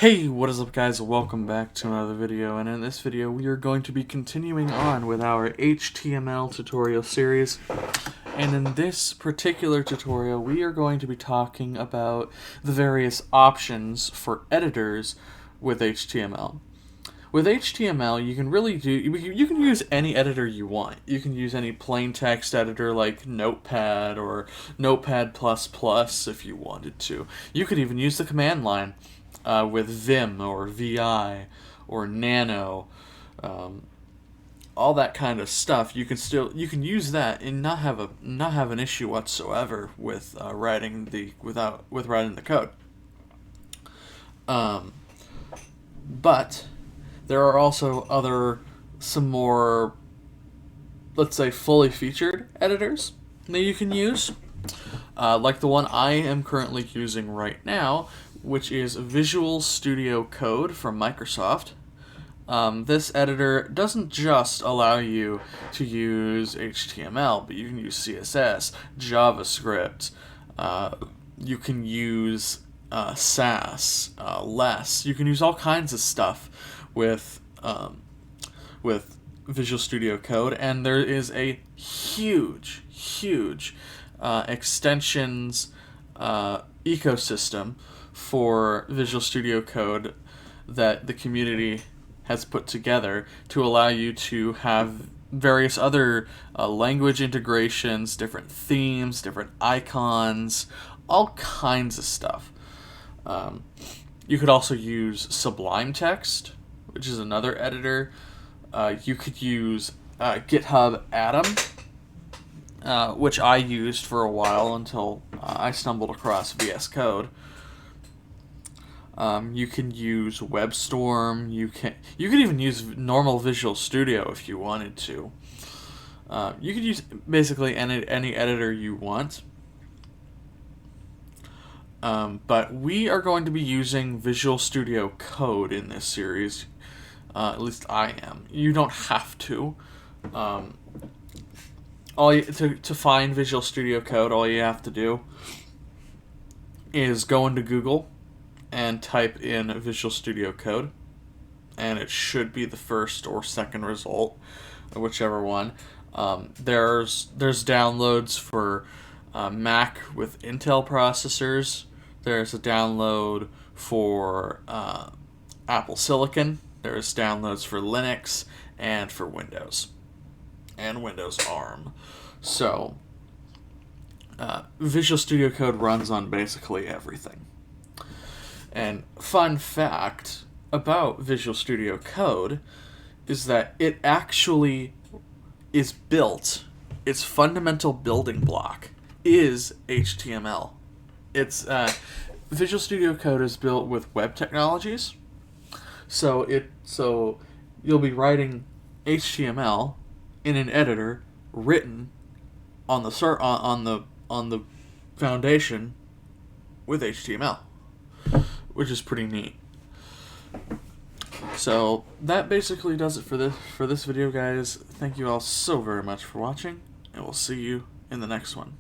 Hey, what is up guys? Welcome back to another video, and in this video we are going to be continuing on with our HTML tutorial series. And in this particular tutorial we are going to be talking about the various options for editors with HTML. With HTML, you can really you can use any editor you want. You can use any plain text editor like Notepad or Notepad++ if you wanted to. You could even use the command line with Vim or VI or Nano, all that kind of stuff. You can use that and not have an issue whatsoever with writing the code. But there are also some more, let's say, fully featured editors that you can use, like the one I am currently using right now, which is Visual Studio Code from Microsoft. This editor doesn't just allow you to use HTML, but you can use CSS, JavaScript, you can use Sass, Less. You can use all kinds of stuff with Visual Studio Code, and there is a huge extensions ecosystem for Visual Studio Code that the community has put together to allow you to have various other language integrations, different themes, different icons, all kinds of stuff. You could also use Sublime Text, which is another editor. You could use GitHub Atom, which I used for a while until I stumbled across VS Code. You can use WebStorm. You could even use normal Visual Studio if you wanted to. You could use basically any editor you want. But we are going to be using Visual Studio Code in this series. At least I am. You don't have to. To find Visual Studio Code, all you have to do is go into Google and type in Visual Studio Code, and it should be the first or second result, whichever one. There's downloads for Mac with Intel processors. There's a download for Apple Silicon. There's downloads for Linux and for Windows and Windows ARM. So Visual Studio Code runs on basically everything. And fun fact about Visual Studio Code is that it actually is built, its fundamental building block is HTML. It's Visual Studio Code is built with web technologies. So you'll be writing HTML in an editor written on the foundation with HTML, which is pretty neat. So that basically does it for this video, guys. Thank you all so very much for watching, and we'll see you in the next one.